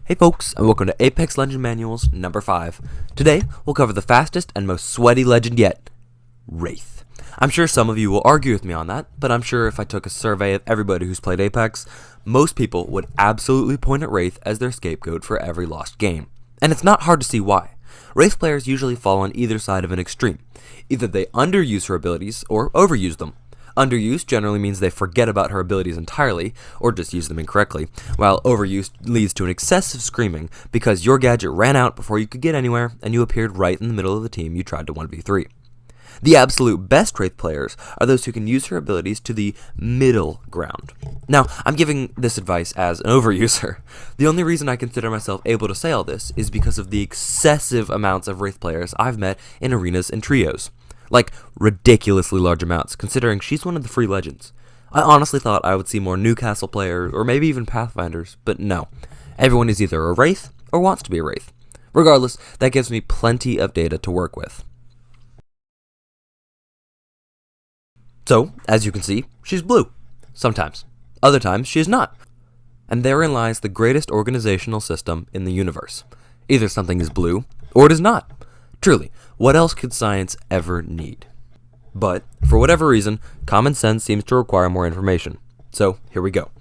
Hey folks, and welcome to Apex Legend Manuals number 5. Today, we'll cover the fastest and most sweaty legend yet, Wraith. I'm sure some of you will argue with me on that, but I'm sure if I took a survey of everybody who's played Apex, most people would absolutely point at Wraith as their scapegoat for every lost game. And it's not hard to see why. Wraith players usually fall on either side of an extreme. Either they underuse her abilities or overuse them. Underuse generally means they forget about her abilities entirely, or just use them incorrectly, while overuse leads to an excessive screaming because your gadget ran out before you could get anywhere and you appeared right in the middle of the team you tried to 1v3. The absolute best Wraith players are those who can use her abilities to the middle ground. Now, I'm giving this advice as an overuser. The only reason I consider myself able to say all this is because of the excessive amounts of Wraith players I've met in arenas and trios. Like, ridiculously large amounts, considering she's one of the free legends. I honestly thought I would see more Newcastle players, or maybe even Pathfinders, but no. Everyone is either a Wraith, or wants to be a Wraith. Regardless, that gives me plenty of data to work with. So, as you can see, she's blue. Sometimes. Other times, she is not. And therein lies the greatest organizational system in the universe. Either something is blue, or it is not. Truly, what else could science ever need? But, for whatever reason, common sense seems to require more information. So, here we go.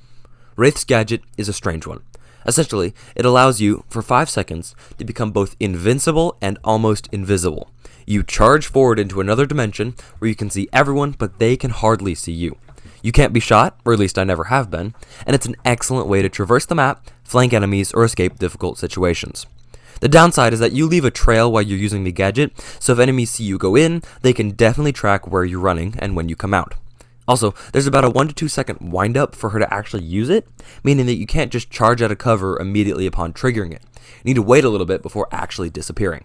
Wraith's gadget is a strange one. Essentially, it allows you, for 5 seconds, to become both invincible and almost invisible. You charge forward into another dimension where you can see everyone, but they can hardly see you. You can't be shot, or at least I never have been, and it's an excellent way to traverse the map, flank enemies, or escape difficult situations. The downside is that you leave a trail while you're using the gadget, so if enemies see you go in, they can definitely track where you're running and when you come out. Also, there's about a 1 to 2 second wind up for her to actually use it, meaning that you can't just charge out of cover immediately upon triggering it. You need to wait a little bit before actually disappearing.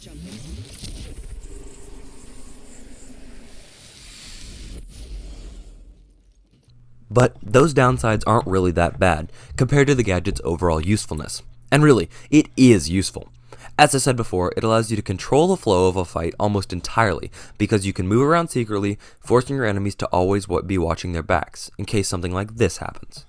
Jumping. But those downsides aren't really that bad compared to the gadget's overall usefulness. And really, it is useful. As I said before, it allows you to control the flow of a fight almost entirely because you can move around secretly, forcing your enemies to always be watching their backs in case something like this happens.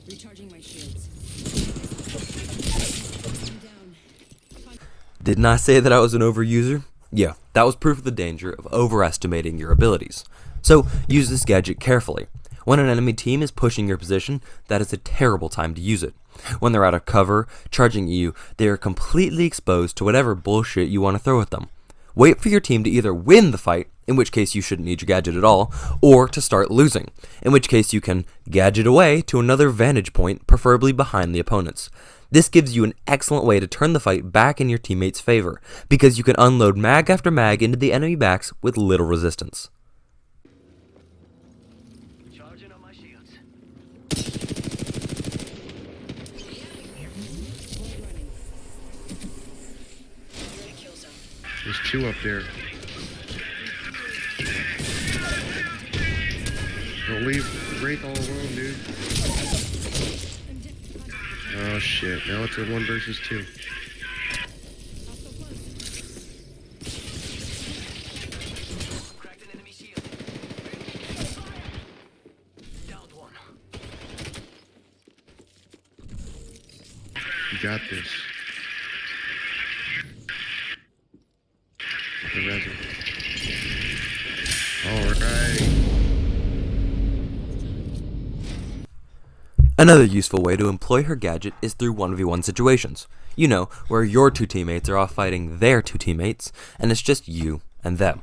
Recharging my shields. Didn't I say that I was an overuser? Yeah, that was proof of the danger of overestimating your abilities. So, use this gadget carefully. When an enemy team is pushing your position, that is a terrible time to use it. When they're out of cover, charging you, they are completely exposed to whatever bullshit you want to throw at them. Wait for your team to either win the fight, in which case you shouldn't need your gadget at all, or to start losing, in which case you can gadget away to another vantage point, preferably behind the opponents. This gives you an excellent way to turn the fight back in your teammates' favor, because you can unload mag after mag into the enemy backs with little resistance. Charging on my shields. There's 2 up there. Don't leave Wraith all alone, dude. Oh shit, now it's a 1 versus 2. Cracked an enemy shield. Downed one. You got this. The resin. Alright. Another useful way to employ her gadget is through 1v1 situations. You know, where your two teammates are off fighting their two teammates, and it's just you and them.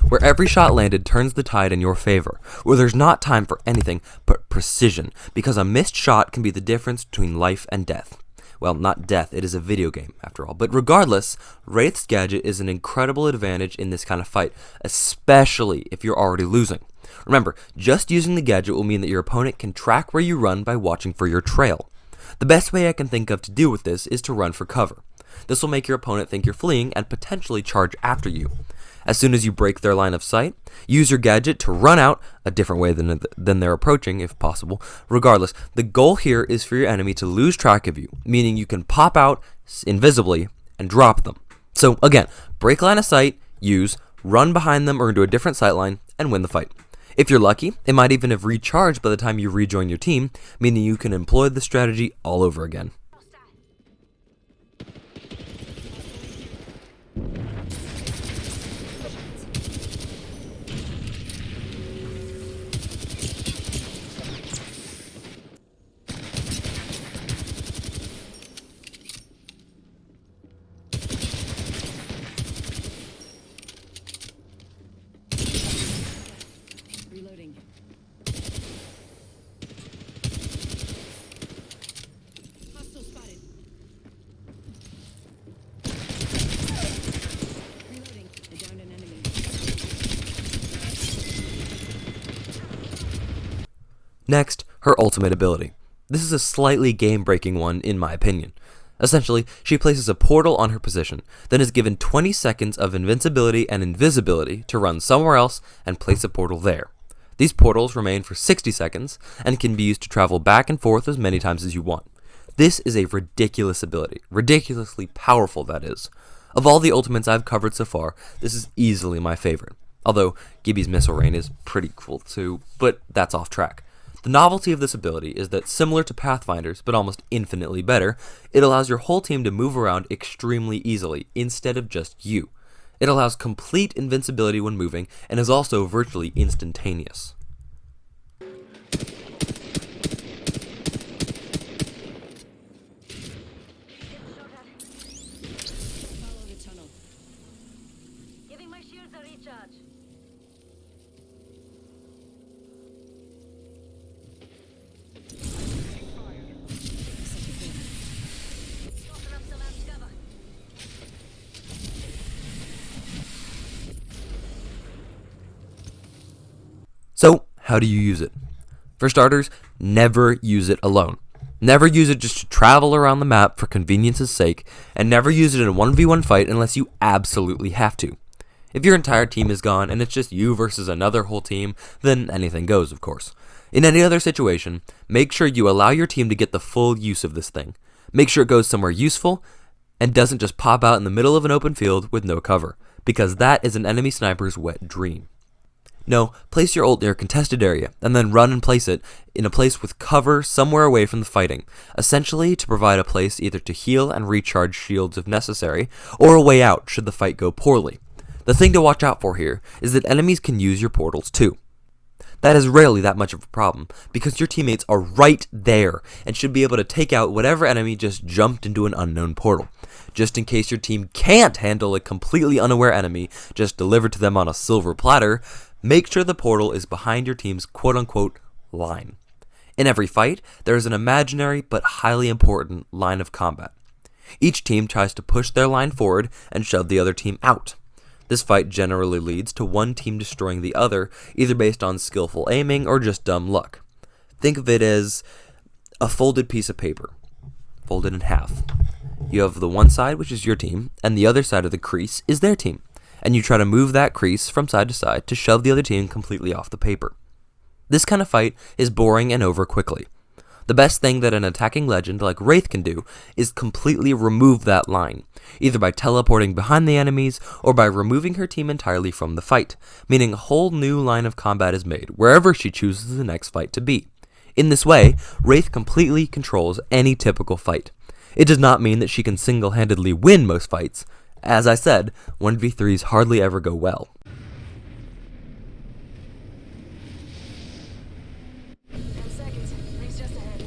Where every shot landed turns the tide in your favor, where there's not time for anything but precision, because a missed shot can be the difference between life and death. Well, not death, it is a video game, after all. But regardless, Wraith's gadget is an incredible advantage in this kind of fight, especially if you're already losing. Remember, just using the gadget will mean that your opponent can track where you run by watching for your trail. The best way I can think of to deal with this is to run for cover. This will make your opponent think you're fleeing and potentially charge after you. As soon as you break their line of sight, use your gadget to run out a different way than they're approaching, if possible. Regardless, the goal here is for your enemy to lose track of you, meaning you can pop out invisibly and drop them. So again, break line of sight, use, run behind them or into a different sight line, and win the fight. If you're lucky, it might even have recharged by the time you rejoin your team, meaning you can employ the strategy all over again. Reloading. Hostile spotted. Reloading. I downed an enemy. Next, her ultimate ability. This is a slightly game-breaking one in my opinion. Essentially, she places a portal on her position, then is given 20 seconds of invincibility and invisibility to run somewhere else and place a portal there. These portals remain for 60 seconds and can be used to travel back and forth as many times as you want. This is a ridiculous ability, ridiculously powerful that is. Of all the ultimates I've covered so far, this is easily my favorite. Although Gibby's missile rain is pretty cool too, but that's off track. The novelty of this ability is that, similar to Pathfinder's, but almost infinitely better, it allows your whole team to move around extremely easily, instead of just you. It allows complete invincibility when moving, and is also virtually instantaneous. Follow the tunnel. Giving my shields a recharge. Open up some amps cover. So, how do you use it? For starters, never use it alone. Never use it just to travel around the map for convenience's sake, and never use it in a 1v1 fight unless you absolutely have to. If your entire team is gone and it's just you versus another whole team, then anything goes, of course. In any other situation, make sure you allow your team to get the full use of this thing. Make sure it goes somewhere useful and doesn't just pop out in the middle of an open field with no cover, because that is an enemy sniper's wet dream. No, place your ult near a contested area, and then run and place it in a place with cover somewhere away from the fighting, essentially to provide a place either to heal and recharge shields if necessary, or a way out should the fight go poorly. The thing to watch out for here is that enemies can use your portals too. That is rarely that much of a problem, because your teammates are right there, and should be able to take out whatever enemy just jumped into an unknown portal. Just in case your team can't handle a completely unaware enemy just delivered to them on a silver platter, make sure the portal is behind your team's quote-unquote line. In every fight, there is an imaginary but highly important line of combat. Each team tries to push their line forward and shove the other team out. This fight generally leads to one team destroying the other, either based on skillful aiming or just dumb luck. Think of it as a folded piece of paper, folded in half. You have the one side, which is your team, and the other side of the crease is their team, and you try to move that crease from side to side to shove the other team completely off the paper. This kind of fight is boring and over quickly. The best thing that an attacking legend like Wraith can do is completely remove that line, either by teleporting behind the enemies or by removing her team entirely from the fight, meaning a whole new line of combat is made wherever she chooses the next fight to be. In this way, Wraith completely controls any typical fight. It does not mean that she can single-handedly win most fights. As I said, 1v3s hardly ever go well. 10 seconds. Rings just ahead.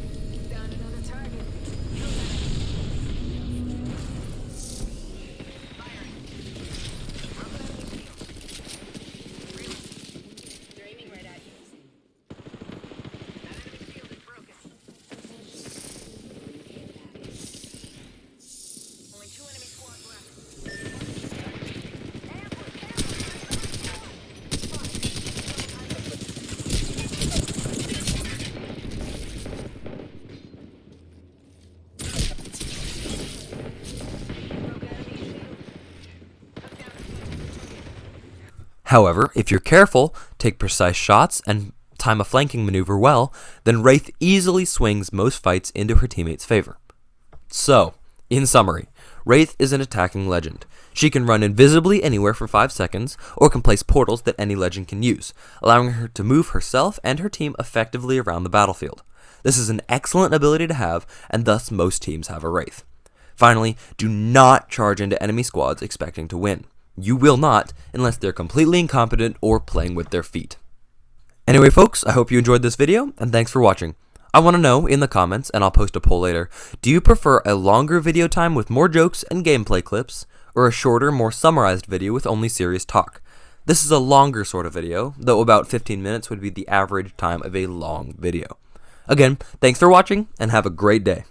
However, if you're careful, take precise shots, and time a flanking maneuver well, then Wraith easily swings most fights into her teammates' favor. So, in summary, Wraith is an attacking legend. She can run invisibly anywhere for 5 seconds, or can place portals that any legend can use, allowing her to move herself and her team effectively around the battlefield. This is an excellent ability to have, and thus most teams have a Wraith. Finally, do not charge into enemy squads expecting to win. You will not, unless they're completely incompetent or playing with their feet. Anyway folks, I hope you enjoyed this video, and thanks for watching. I want to know in the comments, and I'll post a poll later, do you prefer a longer video time with more jokes and gameplay clips, or a shorter, more summarized video with only serious talk? This is a longer sort of video, though about 15 minutes would be the average time of a long video. Again, thanks for watching, and have a great day.